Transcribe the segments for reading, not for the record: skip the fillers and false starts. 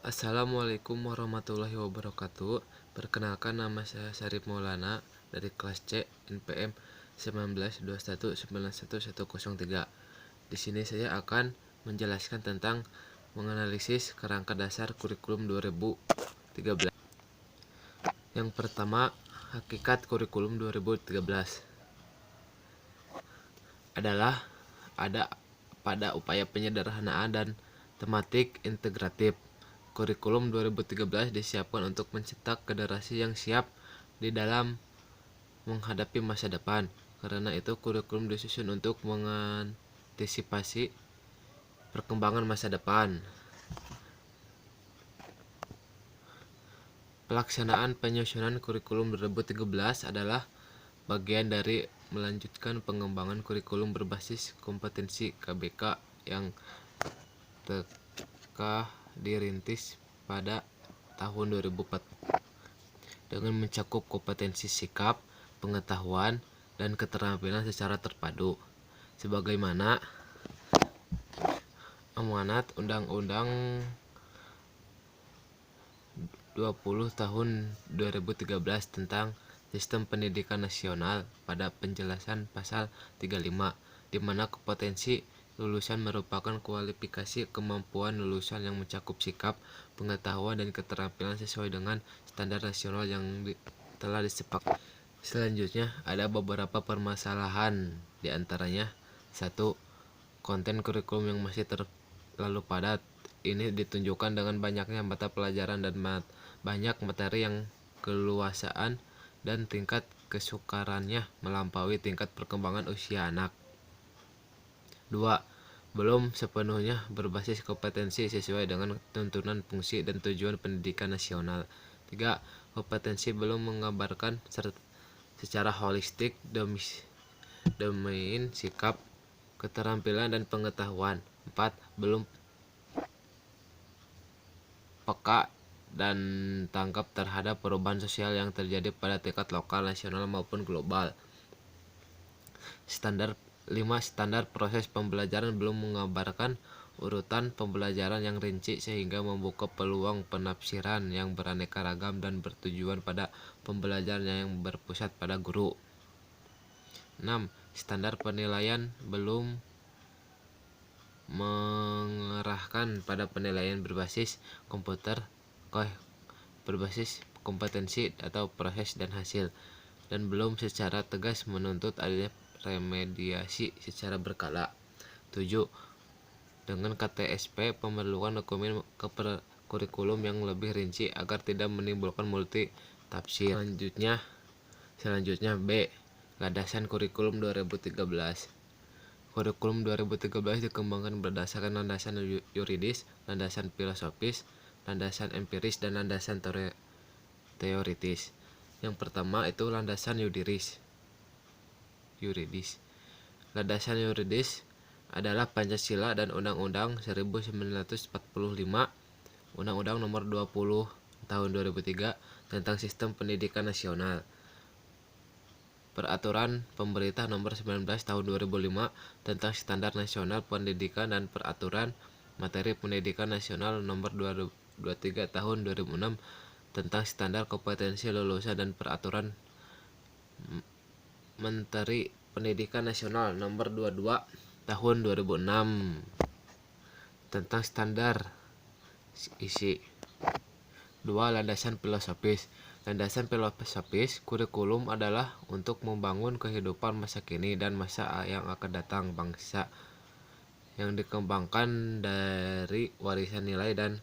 Assalamualaikum warahmatullahi wabarakatuh. Perkenalkan, nama saya Syarif Maulana dari kelas C NPM 1921911103. Di sini saya akan menjelaskan tentang menganalisis kerangka dasar kurikulum 2013. Yang pertama, hakikat kurikulum 2013 adalah ada pada upaya penyederhanaan dan tematik integratif. Kurikulum 2013 disiapkan untuk mencetak generasi yang siap di dalam menghadapi masa depan. Karena itu, kurikulum disusun untuk mengantisipasi perkembangan masa depan. Pelaksanaan penyusunan kurikulum 2013 adalah bagian dari melanjutkan pengembangan kurikulum berbasis kompetensi KBK yang telah dirintis pada tahun 2004 dengan mencakup kompetensi sikap, pengetahuan, dan keterampilan secara terpadu, sebagaimana amanat Undang-Undang 20 tahun 2013 tentang Sistem Pendidikan Nasional pada penjelasan pasal 35, di mana kompetensi lulusan merupakan kualifikasi kemampuan lulusan yang mencakup sikap, pengetahuan, dan keterampilan sesuai dengan standar nasional yang telah disepakati. Selanjutnya, ada beberapa permasalahan, di antaranya: 1. Konten kurikulum yang masih terlalu padat. Ini ditunjukkan dengan banyaknya mata pelajaran dan banyak materi yang keluasaan dan tingkat kesukarannya melampaui tingkat perkembangan usia anak. 2. Belum sepenuhnya berbasis kompetensi sesuai dengan tuntunan fungsi dan tujuan pendidikan nasional. 3. Kompetensi belum menggambarkan secara holistik domain sikap, keterampilan, dan pengetahuan. 4. Belum peka dan tanggap terhadap perubahan sosial yang terjadi pada tingkat lokal, nasional, maupun global. 5. Standar proses pembelajaran belum menggambarkan urutan pembelajaran yang rinci sehingga membuka peluang penafsiran yang beraneka ragam dan bertujuan pada pembelajaran yang berpusat pada guru. 6. Standar penilaian belum mengarahkan pada penilaian berbasis komputer, berbasis kompetensi atau proses dan hasil, dan belum secara tegas menuntut adanya remediasi secara berkala. 7. Dengan KTSP, pemerluan dokumen kurikulum yang lebih rinci agar tidak menimbulkan multi tafsir. Selanjutnya B. Landasan kurikulum 2013. Kurikulum 2013 dikembangkan berdasarkan landasan yuridis, landasan filosofis, landasan empiris, dan landasan teoritis. Yang pertama itu landasan yuridis. Landasan yuridis adalah Pancasila dan Undang-Undang 1945, Undang-Undang Nomor 20 Tahun 2003 tentang Sistem Pendidikan Nasional, Peraturan Pemerintah Nomor 19 Tahun 2005 tentang Standar Nasional Pendidikan, dan Peraturan Materi Pendidikan Nasional Nomor 23 Tahun 2006 tentang Standar Kompetensi Lulusan, dan Peraturan Menteri Pendidikan Nasional Nomor 22 Tahun 2006 tentang standar isi. 2. Landasan filosofis. Landasan filosofis kurikulum adalah untuk membangun kehidupan masa kini dan masa yang akan datang bangsa, yang dikembangkan dari warisan nilai dan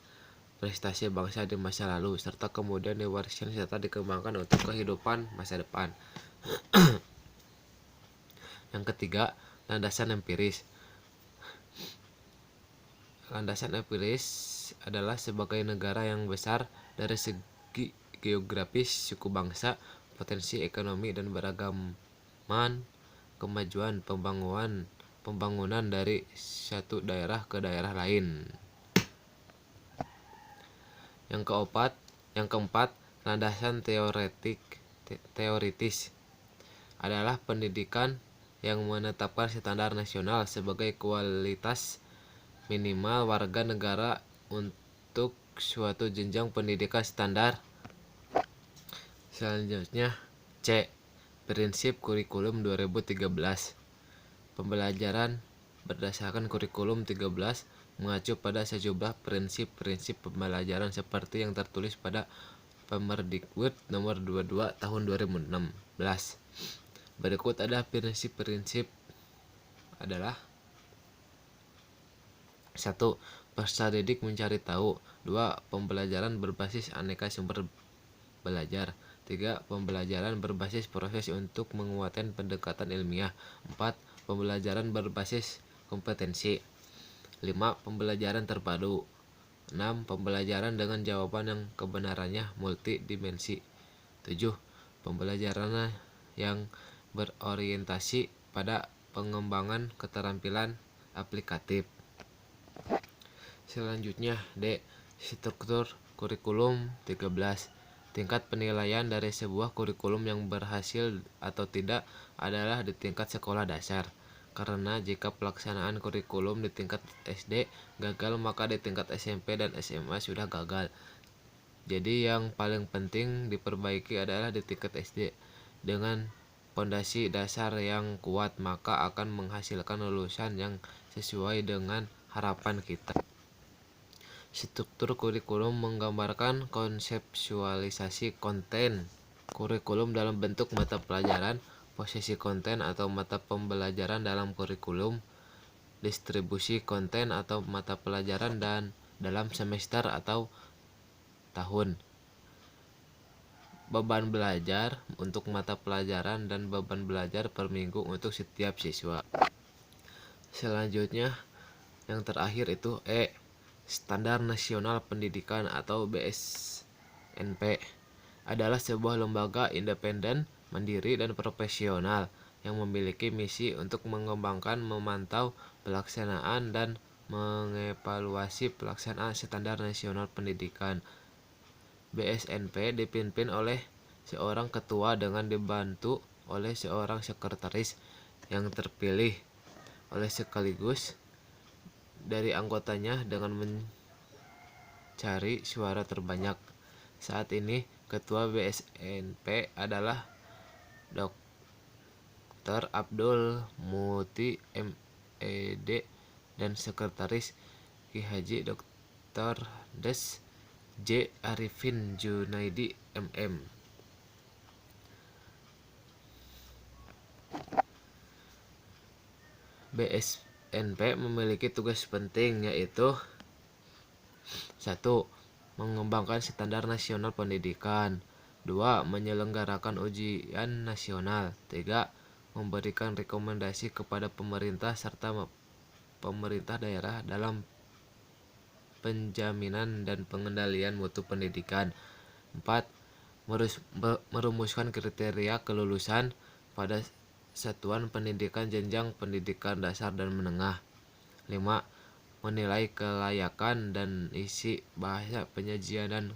prestasi bangsa di masa lalu, serta kemudian diwariskan serta dikembangkan untuk kehidupan masa depan. Yang ketiga, landasan empiris. Landasan empiris adalah sebagai negara yang besar dari segi geografis, suku bangsa, potensi ekonomi, dan beragaman kemajuan pembangunan dari satu daerah ke daerah lain. Yang keempat, landasan teoritis adalah pendidikan yang menetapkan standar nasional sebagai kualitas minimal warga negara membentuk suatu jenjang pendidikan standar. Selanjutnya, C. Prinsip Kurikulum 2013. Pembelajaran berdasarkan Kurikulum 13 mengacu pada sejumlah prinsip-prinsip pembelajaran seperti yang tertulis pada Permendikbud nomor 22 tahun 2016. Berikut ada prinsip-prinsip adalah: 1. Peserta didik mencari tahu. 2. Pembelajaran berbasis aneka sumber belajar. 3. Pembelajaran berbasis proses untuk menguatkan pendekatan ilmiah. 4. Pembelajaran berbasis kompetensi. 5. Pembelajaran terpadu. 6. Pembelajaran dengan jawaban yang kebenarannya multidimensi. 7. Pembelajaran yang berorientasi pada pengembangan keterampilan aplikatif. Selanjutnya, D. Struktur Kurikulum 13. Tingkat penilaian dari sebuah kurikulum yang berhasil atau tidak adalah di tingkat sekolah dasar. Karena jika pelaksanaan kurikulum di tingkat SD gagal, maka di tingkat SMP dan SMA sudah gagal. Jadi yang paling penting diperbaiki adalah di tingkat SD. Dengan pondasi dasar yang kuat, maka akan menghasilkan lulusan yang sesuai dengan harapan kita. Struktur kurikulum menggambarkan konseptualisasi konten kurikulum dalam bentuk mata pelajaran, posisi konten atau mata pembelajaran dalam kurikulum, distribusi konten atau mata pelajaran dan dalam semester atau tahun, beban belajar untuk mata pelajaran dan beban belajar per minggu untuk setiap siswa. Selanjutnya, yang terakhir itu E. Standar Nasional Pendidikan atau BSNP adalah sebuah lembaga independen, mandiri, dan profesional yang memiliki misi untuk mengembangkan, memantau pelaksanaan, dan mengevaluasi pelaksanaan standar nasional pendidikan. BSNP dipimpin oleh seorang ketua dengan dibantu oleh seorang sekretaris yang terpilih oleh sekaligus dari anggotanya dengan mencari suara terbanyak. Saat ini ketua BSNP adalah Dr. Abdul Muti MED dan sekretaris Ki Haji Dr. Des J. Arifin Junaidi MM. BSNP memiliki tugas penting, yaitu 1. Mengembangkan standar nasional pendidikan. 2. Menyelenggarakan ujian nasional. 3. Memberikan rekomendasi kepada pemerintah serta pemerintah daerah dalam penjaminan dan pengendalian mutu pendidikan. 4. Merumuskan kriteria kelulusan pada satuan pendidikan jenjang pendidikan dasar dan menengah. 5. Menilai kelayakan dan isi bahasa penyajian dan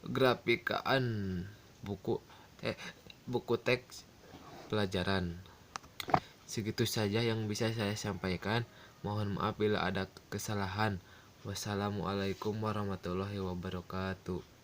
kegrafikaan buku teks pelajaran. Segitu saja yang bisa saya sampaikan. Mohon maaf bila ada kesalahan. Wassalamualaikum warahmatullahi wabarakatuh.